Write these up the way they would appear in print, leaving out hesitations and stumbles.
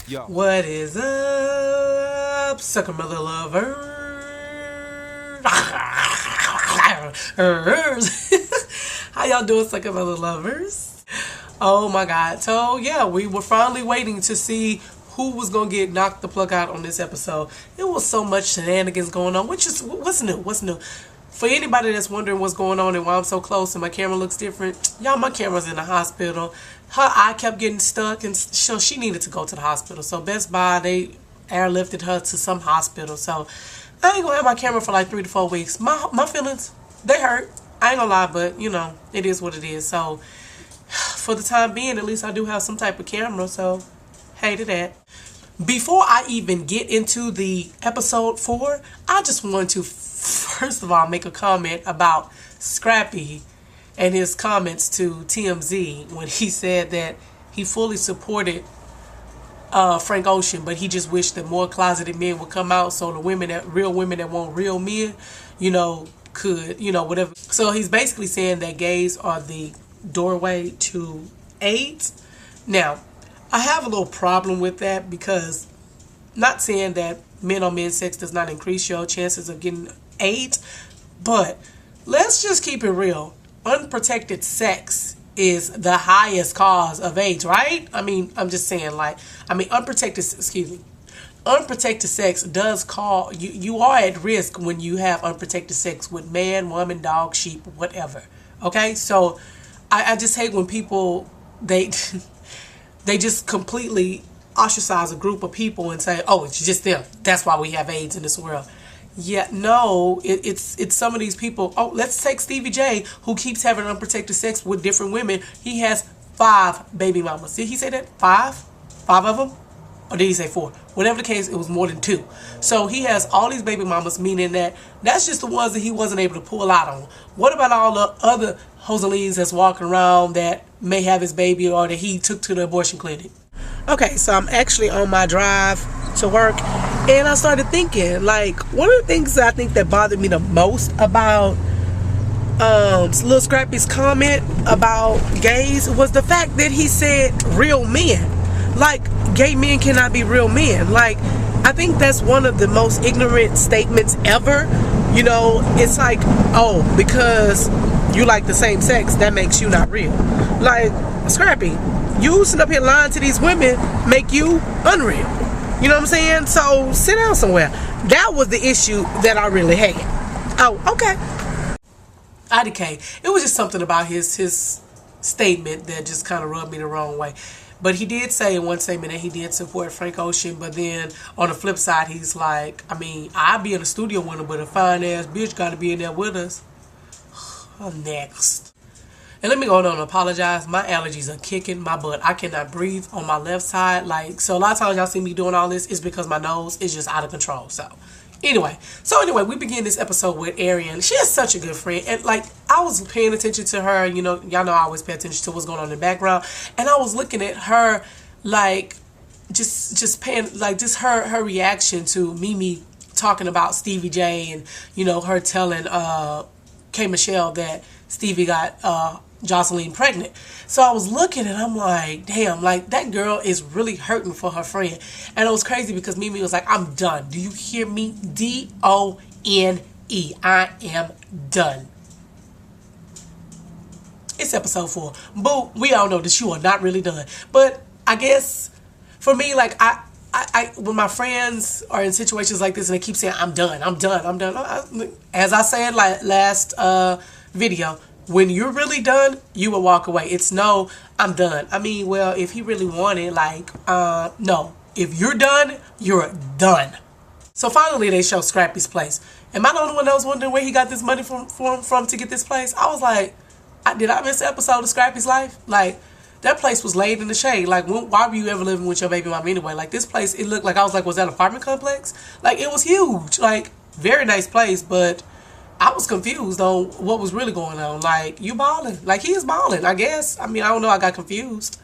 Yo. What is up, sucker mother lovers? How y'all doing, sucker mother lovers? Oh my God. So yeah, we were finally waiting to see who was gonna get knocked the plug out on this episode. There was so much shenanigans going on, which is what's new. For anybody that's wondering what's going on and why I'm so close and my camera looks different, y'all, my camera's in the hospital. Her eye kept getting stuck, and so she needed to go to the hospital. So Best Buy, they airlifted her to some hospital. So I ain't gonna have my camera for like 3 to 4 weeks. My feelings, they hurt. I ain't gonna lie, but you know, it is what it is. So for the time being, at least I do have some type of camera. So hey to that. Before I even get into the episode 4, I just want to first of all make a comment about Scrappy and his comments to TMZ when he said that he fully supported Frank Ocean, but he just wished that more closeted men would come out so the real women that want real men, could, whatever. So he's basically saying that gays are the doorway to AIDS. Now, I have a little problem with that because, not saying that men on men sex does not increase your chances of getting AIDS, but let's just keep it real. Unprotected sex is the highest cause of AIDS, right? I mean, I'm just saying, unprotected sex does call you are at risk when you have unprotected sex with man, woman, dog, sheep, whatever. Okay, so I just hate when people they just completely ostracize a group of people and say, oh, it's just them, that's why we have AIDS in this world. Yeah, no, it's some of these people. Oh, let's take Stevie J, who keeps having unprotected sex with different women. He has 5 baby mamas. Did he say that? 5? 5 of them? Or did he say 4? Whatever the case, it was more than 2. So he has all these baby mamas, meaning that's just the ones that he wasn't able to pull out on. What about all the other Joselines that's walking around that may have his baby or that he took to the abortion clinic? Okay, so I'm actually on my drive to work, and I started thinking, one of the things that I think that bothered me the most about Lil Scrappy's comment about gays was the fact that he said real men. Gay men cannot be real men. I think that's one of the most ignorant statements ever. It's like, oh, because you like the same sex, that makes you not real. Scrappy, you sitting up here lying to these women make you unreal. You know what I'm saying? So sit down somewhere. That was the issue that I really had. Oh, okay. IDK. It was just something about his statement that just kind of rubbed me the wrong way. But he did say in one statement that he did support Frank Ocean, but then on the flip side, he's like, I mean, I'd be in the studio with him, but a fine ass bitch got to be in there with us. I'm next. And let me go on and apologize. My allergies are kicking my butt. I cannot breathe on my left side. So a lot of times y'all see me doing all this is because my nose is just out of control. So anyway, we begin this episode with Arian. She is such a good friend. And I was paying attention to her. Y'all know I always pay attention to what's going on in the background. And I was looking at her just paying just her reaction to Mimi talking about Stevie J and, her telling K Michelle that Stevie got Jocelyn pregnant. So I was looking and I'm like, damn, that girl is really hurting for her friend. And it was crazy because Mimi was like, I'm done. Do you hear me? D-O-N-E. I am done. It's episode 4. Boo, we all know that you are not really done. But I guess for me, I when my friends are in situations like this and they keep saying, I'm done. As I said last video, when you're really done, you will walk away. It's no, I'm done. I mean, well, if he really wanted, no. If you're done, you're done. So finally, they show Scrappy's place. Am I the only one that was wondering where he got this money from to get this place? I was like, did I miss an episode of Scrappy's life? That place was laid in the shade. Why were you ever living with your baby mom anyway? This place, it looked like, I was like, was that an apartment complex? It was huge. Very nice place, but I was confused on what was really going on. You balling. He is balling, I guess. I mean, I don't know. I got confused.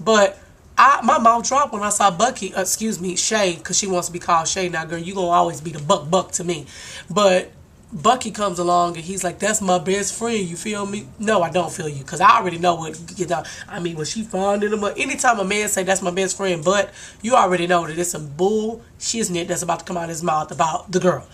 But my mouth dropped when I saw Shay, because she wants to be called Shay now, girl. You going to always be the buck to me. But Bucky comes along and he's like, that's my best friend, you feel me? No, I don't feel you, because I already know what, you know, I mean, when she fond of him, anytime a man say that's my best friend, but you already know that it's some bull shiznit that's about to come out of his mouth about the girl.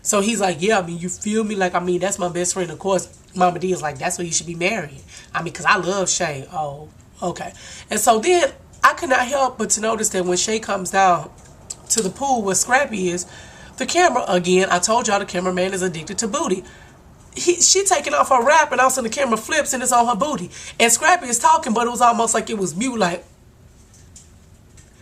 So he's like, yeah, I mean, you feel me? Like, I mean, that's my best friend. Of course, Mama D is like, that's what you should be marrying. I mean, because I love Shay. Oh, okay. And so then I could not help but to notice that when Shay comes down to the pool where Scrappy is, the camera, again, I told y'all the cameraman is addicted to booty. She taking off her wrap and all of a sudden the camera flips and it's on her booty. And Scrappy is talking, but it was almost like it was mute, like,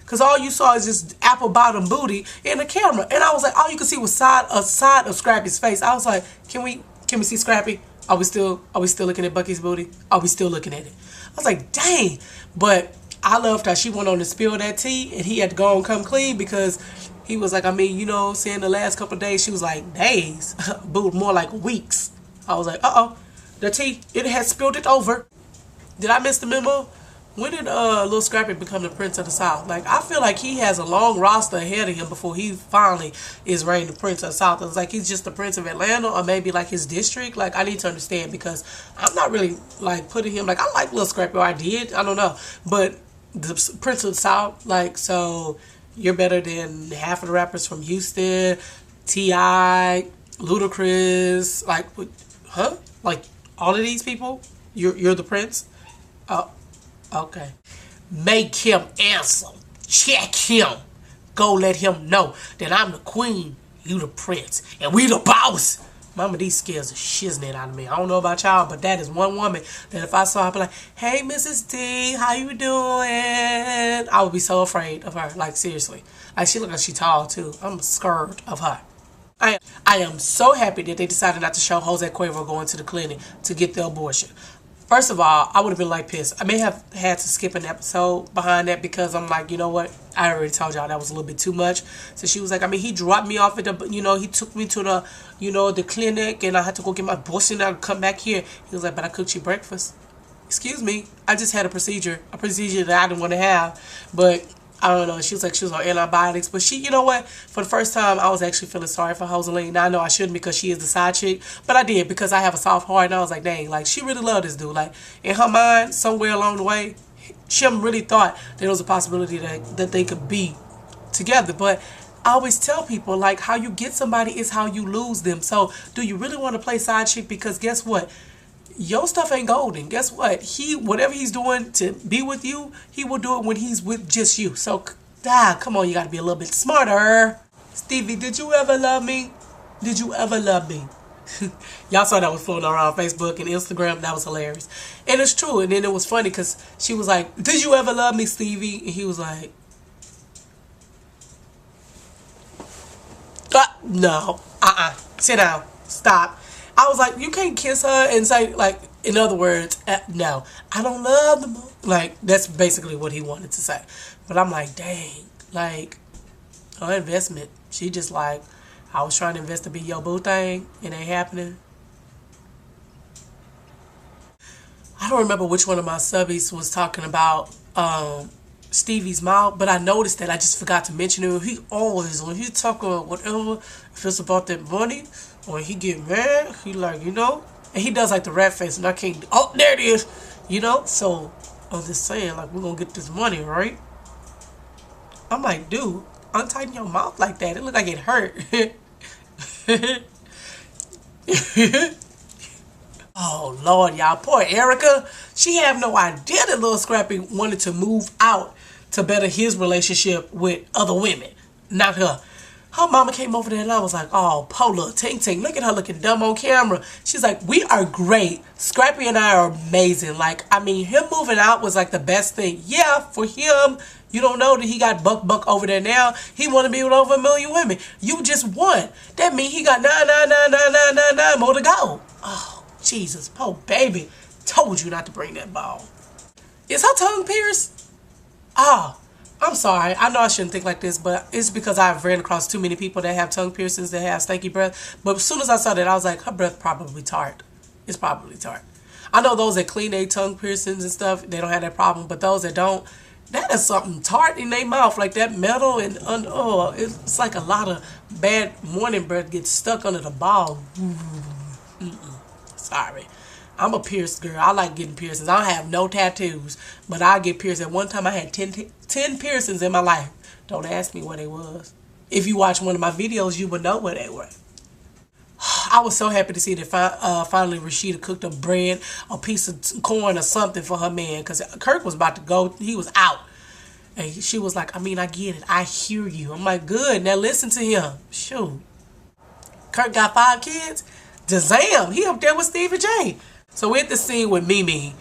because all you saw is just apple bottom booty in the camera. And I was like, all you could see was a side of Scrappy's face. I was like, can we see Scrappy? Are we still looking at Bucky's booty? Are we still looking at it? I was like, dang. But I loved how she went on to spill that tea and he had to go and come clean, because he was like, I mean, you know, saying the last couple of days, she was like, days, boo, more like weeks. I was like, the tea, it had spilled it over. Did I miss the memo? When did Lil Scrappy become the Prince of the South? Like, I feel like he has a long roster ahead of him before he finally is reigning the Prince of the South. It's like he's just the Prince of Atlanta, or maybe like his district. Like, I need to understand, because I'm not really like putting him, like, I like Lil Scrappy, or I did, I don't know. But the Prince of the South, like, so you're better than half of the rappers from Houston, T.I., Ludacris, like, huh? Like, all of these people? You're the Prince? Oh. Okay. Make him answer. Check him. Go let him know that I'm the queen, you the prince, and we the boss. Mama D scares the shiznit out of me. I don't know about y'all, but that is one woman that if I saw her, I'd be like, hey, Mrs. D, how you doing? I would be so afraid of her. Like, seriously. Like, she look like she tall, too. I'm scared of her. I am so happy that they decided not to show Jose Cuervo going to the clinic to get the abortion. First of all, I would have been like pissed. I may have had to skip an episode behind that, because I'm like, you know what? I already told y'all that was a little bit too much. So she was like, I mean, he dropped me off at the, you know, he took me to the, you know, the clinic, and I had to go get my abortion and I'd come back here. He was like, but I cooked you breakfast. Excuse me. I just had a procedure that I didn't want to have. But I don't know. She was like, she was on antibiotics. But she, you know what? For the first time, I was actually feeling sorry for Joseline. Now, I know I shouldn't, because she is the side chick. But I did, because I have a soft heart. And I was like, dang, like, she really loved this dude. Like, in her mind, somewhere along the way, she really thought there was a possibility that they could be together. But I always tell people, like, how you get somebody is how you lose them. So, do you really want to play side chick? Because guess what? Your stuff ain't golden. Guess what? Whatever he's doing to be with you, he will do it when he's with just you. So, come on, you got to be a little bit smarter. Stevie, did you ever love me? Did you ever love me? Y'all saw that was floating around Facebook and Instagram. That was hilarious. And it's true. And then it was funny, because she was like, did you ever love me, Stevie? And he was like, no. Sit down. Stop. I was like, you can't kiss her and say, like, in other words, no, I don't love the moon. Like, that's basically what he wanted to say. But I'm like, dang, like, her investment, she just like, I was trying to invest to be your boo thing, it ain't happening. I don't remember which one of my subbies was talking about Stevie's mouth, but I noticed that I just forgot to mention it. He always, when he talk about whatever, if it's about that money, or he get mad, he like, you know, and he does like the rat face, and I can't, oh, there it is, you know. So I'm just saying, like, we're gonna get this money, right? I'm like, dude, untighten your mouth like that. It look like it hurt. Oh Lord, y'all, poor Erica. She have no idea that Lil Scrappy wanted to move out to better his relationship with other women, not her. Her mama came over there and I was like, oh, Pola, Ting Ting, look at her looking dumb on camera. She's like, we are great. Scrappy and I are amazing. Like, I mean, him moving out was like the best thing. Yeah, for him, you don't know that he got buck over there now. He want to be with over 1 million women. You just won. That means he got 9 more to go. Oh, Jesus, poor baby. Told you not to bring that ball. Is her tongue pierced? Oh, I'm sorry. I know I shouldn't think like this, but it's because I've ran across too many people that have tongue piercings that have stanky breath. But as soon as I saw that, I was like, her breath probably tart. It's probably tart. I know those that clean their tongue piercings and stuff, they don't have that problem. But those that don't, that is something tart in their mouth, like that metal, and oh, it's like a lot of bad morning breath gets stuck under the ball. Sorry. I'm a pierced girl. I like getting piercings. I don't have no tattoos, but I get pierced. At one time, I had 10 piercings in my life. Don't ask me what they was. If you watch one of my videos, you would know what they were. I was so happy to see that finally Rashida cooked up bread, a piece of corn or something for her man, because Kirk was about to go. He was out. And she was like, I get it. I hear you. I'm like, good. Now listen to him. Shoot. Kirk got 5 kids. Damn, he up there with Stevie J. So we're at the scene with Mimi.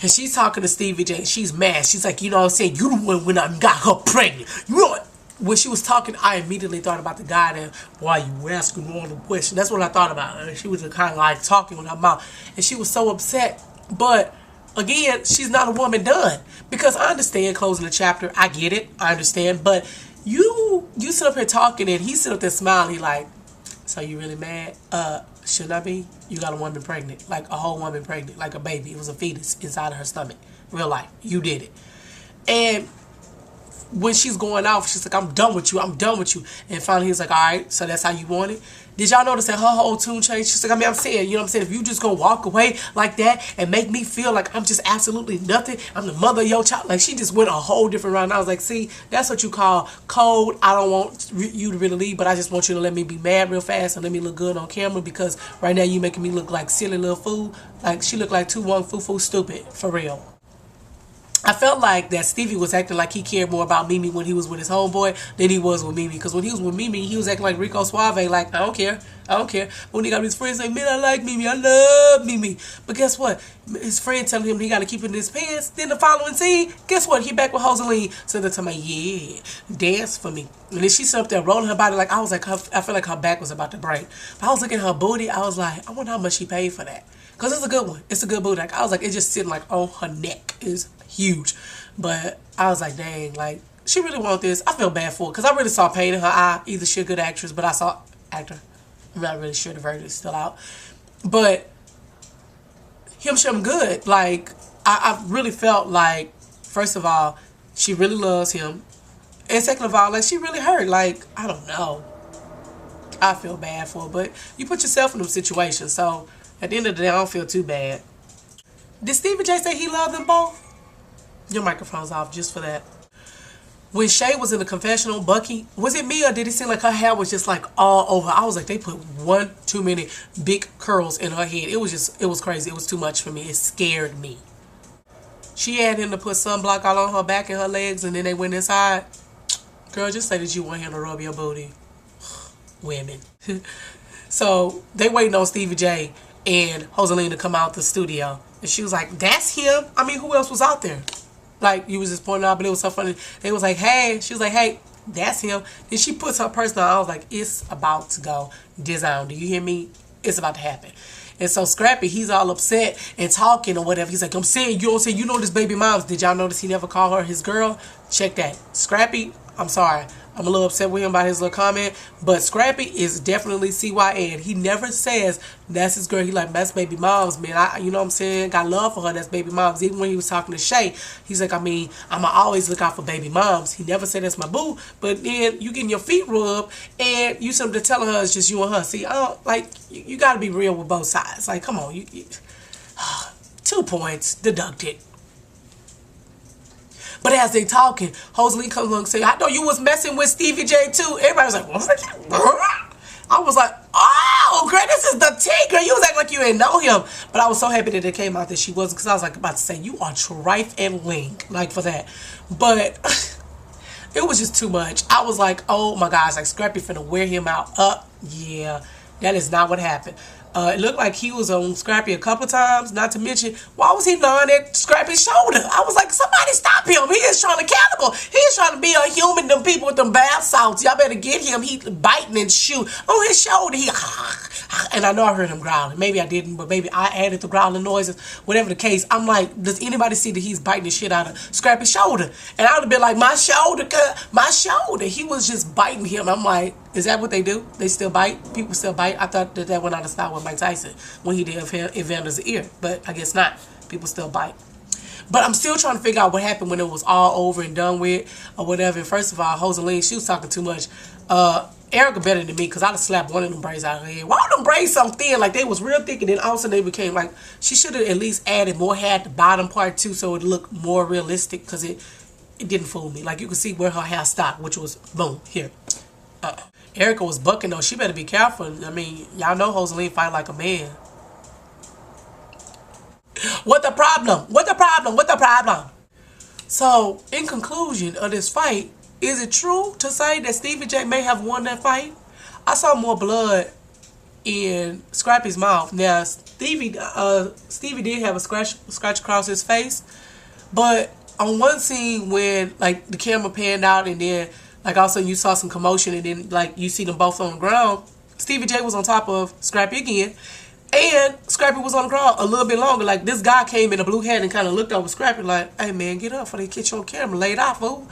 And she's talking to Stevie J. She's mad. She's like, you know what I'm saying? You the one when I got her pregnant. You know what? When she was talking, I immediately thought about the guy that, why you asking all the questions? That's what I thought about her. She was kind of like talking with her mouth. And she was so upset. But, again, she's not a woman done. Because I understand closing the chapter. I get it. I understand. But you sit up here talking and he sit up there smiling. He like, so you really mad? Shouldn't I be? You got a woman pregnant. Like a whole woman pregnant. Like a baby. It was a fetus inside of her stomach. Real life. You did it. And when she's going off, she's like, I'm done with you. I'm done with you. And finally he's like, all right, so that's how you want it? Did y'all notice that her whole tune changed? She's like, I'm saying, you know what I'm saying? If you just gonna walk away like that and make me feel like I'm just absolutely nothing, I'm the mother of your child. Like, she just went a whole different round. I was like, see, that's what you call cold. I don't want you to really leave, but I just want you to let me be mad real fast and let me look good on camera, because right now you making me look like silly little fool. Like, she looked like 2-1 foo-foo stupid, for real. I felt like that Stevie was acting like he cared more about Mimi when he was with his homeboy than he was with Mimi. Because when he was with Mimi, he was acting like Rico Suave, like, I don't care. I don't care. But when he got his friends like, man, I like Mimi. I love Mimi. But guess what? His friend telling him he got to keep it in his pants. Then the following scene, guess what? He back with Rosaline. So they're telling me, yeah, dance for me. And then she sat up there rolling her body. Like, I was like, I felt like her back was about to break. But I was looking at her booty. I was like, I wonder how much she paid for that. Because it's a good one. It's a good booty. Like, I was like, it's just sitting like on her neck. It's huge. But I was like, dang, like, she really want this. I feel bad for her because I really saw pain in her eye. Either she a good actress, but I saw actor. I'm not really sure the verdict is still out. But him good. Like, I really felt like, first of all, she really loves him. And second of all, like, she really hurt. Like, I don't know. I feel bad for her. But you put yourself in them situations. So at the end of the day, I don't feel too bad. Did Stevie J say he loved them both? Your microphone's off just for that. When Shay was in the confessional, Bucky, was it me or did it seem like her hair was just like all over? I was like, they put one too many big curls in her head. It was crazy. It was too much for me. It scared me. She had him to put sunblock all on her back and her legs, and then they went inside. Girl, just say that you want him to rub your booty. Women. So they waiting on Stevie J and Rosaline to come out the studio. And she was like, that's him? I mean, who else was out there? Like, you was just pointing out, but it was so funny. They was like, hey. She was like, hey, that's him. Then she puts her purse down. I was like, it's about to go down. Do you hear me? It's about to happen. And so Scrappy, he's all upset and talking or whatever. He's like, I'm saying, you don't say, you know this baby mom's. Did y'all notice he never called her his girl? Check that. Scrappy, I'm sorry. I'm a little upset with him about his little comment. But Scrappy is definitely CYN. He never says that's his girl. He like, that's baby mom's, man. You know what I'm saying? Got love for her. That's baby mom's. Even when he was talking to Shay, he's like, I mean, I'ma always look out for baby moms. He never said that's my boo. But then you getting your feet rubbed and you something to telling her it's just you and her. See, I don't, like, you got to be real with both sides. Like, come on. 2 points deducted. But as they talking, Rosaline comes along and say, I know you was messing with Stevie J too. Everybody was like, what? I was like, oh, girl, this is the T, girl. You was acting like you didn't know him. But I was so happy that it came out that she wasn't, because I was like about to say, you are trife and link, like, for that. But it was just too much. I was like, oh my gosh, like, Scrappy finna wear him out. Yeah, that is not what happened. It looked like he was on Scrappy a couple times, not to mention, why was he gnawing at Scrappy's shoulder? I was like, somebody stop him. He is trying to cannibal. He is trying to be a human, them people with them bath salts. Y'all better get him. He biting and shoot on his shoulder. And I know I heard him growling. Maybe I didn't, but maybe I added the growling noises. Whatever the case, I'm like, does anybody see that he's biting the shit out of Scrappy's shoulder? And I would have been like, my shoulder, my shoulder. He was just biting him. I'm like, is that what they do? They still bite? People still bite? I thought that went out of style with Mike Tyson when he did Evander's ear, but I guess not. People still bite. But I'm still trying to figure out what happened when it was all over and done with or whatever. And first of all, Rosaline, she was talking too much. Erica better than me because I'd have slapped one of them braids out of her head. Why were them braids so thin? Like, they was real thick, and then all of a sudden they became like, she should have at least added more hair at the bottom part too, so it looked more realistic, because it didn't fool me. Like, you could see where her hair stopped, which was boom here. Erica was bucking though. She better be careful. I mean, y'all know Rosaline fight like a man. What the problem? What the problem? What the problem? So, in conclusion of this fight, is it true to say that Stevie J may have won that fight? I saw more blood in Scrappy's mouth. Now, Stevie did have a scratch across his face, but on one scene when like the camera panned out and then like all of a sudden you saw some commotion and then like you see them both on the ground, Stevie J was on top of Scrappy again, and Scrappy was on the ground a little bit longer. Like, this guy came in a blue hat and kind of looked over Scrappy like, hey man, get up before they catch you on camera, laid out, fool.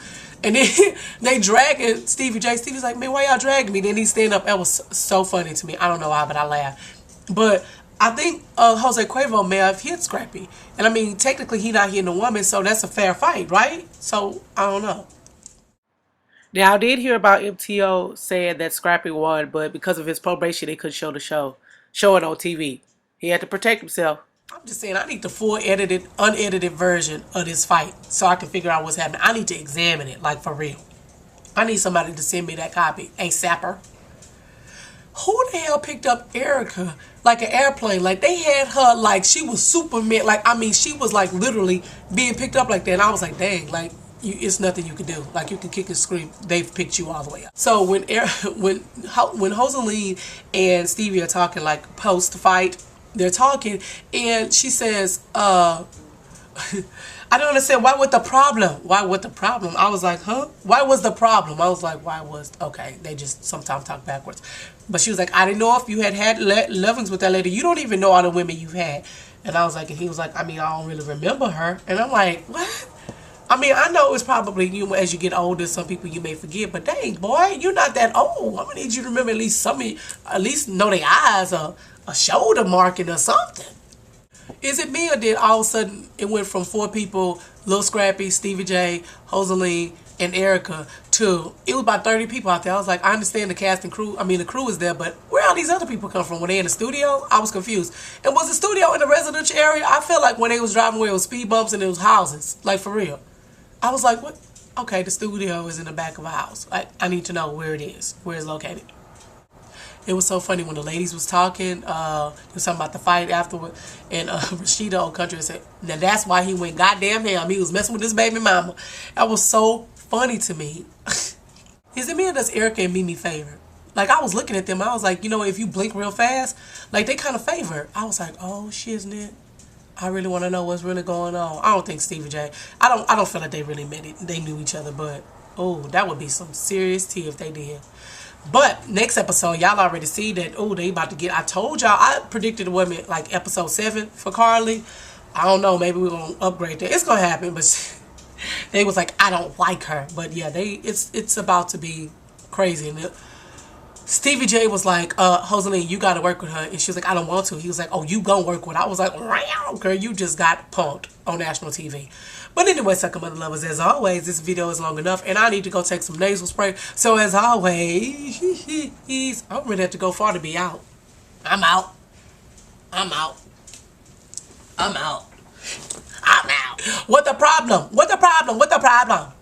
And then they dragging Stevie J. Stevie's like, man, why y'all dragging me? Then he stand up. That was so funny to me. I don't know why, but I laughed. But I think Jose Cuervo may have hit Scrappy. And I mean, technically he not hitting a woman, so that's a fair fight, right? So, I don't know. Now, I did hear about MTO saying that Scrappy won, but because of his probation, they couldn't show it on TV. He had to protect himself. I'm just saying, I need the full unedited version of this fight so I can figure out what's happening. I need to examine it, like, for real. I need somebody to send me that copy. ASAPper. Who the hell picked up Erica like an airplane? Like, they had her like she was Superman. Like, I mean, she was like literally being picked up like that. And I was like, dang, like, it's nothing you can do. Like, you can kick and scream. They've picked you all the way up. So when Rosaline and Stevie are talking like post-fight, they're talking, and she says, I don't understand. Why was the problem? Why was the problem? I was like, huh? Why was the problem? I was like, okay, they just sometimes talk backwards. But she was like, I didn't know if you had lovings with that lady. You don't even know all the women you've had. And I was like, and he was like, I mean, I don't really remember her. And I'm like, what? I mean, I know it's probably, you as you get older, some people you may forget, but dang, boy, you're not that old. I'm gonna need you to remember at least at least know their eyes or a shoulder marking or something. Is it me, or did all of a sudden it went from 4 people, Lil Scrappy, Stevie J, Rosaline, and Erica, to it was about 30 people out there? I was like, I understand the cast and crew. I mean, the crew is there, but where all these other people come from? Were they in the studio? I was confused. And was the studio in the residential area? I felt like when they was driving away, it was speed bumps and it was houses. Like, for real. I was like, what? Okay, the studio is in the back of a house. I need to know where it is, where it's located. It was so funny when the ladies was talking. They was talking about the fight afterward, and Rashida Old Country said, now that's why he went goddamn ham. He was messing with his baby mama. That was so funny to me. Is it me, or does Erica and Mimi favor? Like, I was looking at them, I was like, you know, if you blink real fast, like, they kind of favor. I was like, oh, shiznit. I really want to know what's really going on. I don't think Stevie J. I don't feel like they really met it. They knew each other, but oh, that would be some serious tea if they did. But next episode, y'all already see that. Oh, they about to get. I told y'all. I predicted it women like episode 7 for Carly. I don't know. Maybe we're gonna upgrade that. It's gonna happen, but they was like, I don't like her. But yeah, it's about to be crazy. And Stevie J was like, Rosaline, you got to work with her. And she was like, I don't want to. He was like, oh, you gonna work with her. I was like, wow, girl, you just got punked on national TV. But anyway, Sucker Mother Lovers, as always, this video is long enough, and I need to go take some nasal spray. So as always, I'm ready to go far to be out. I'm out. I'm out. I'm out. I'm out. What the problem? What the problem? What the problem?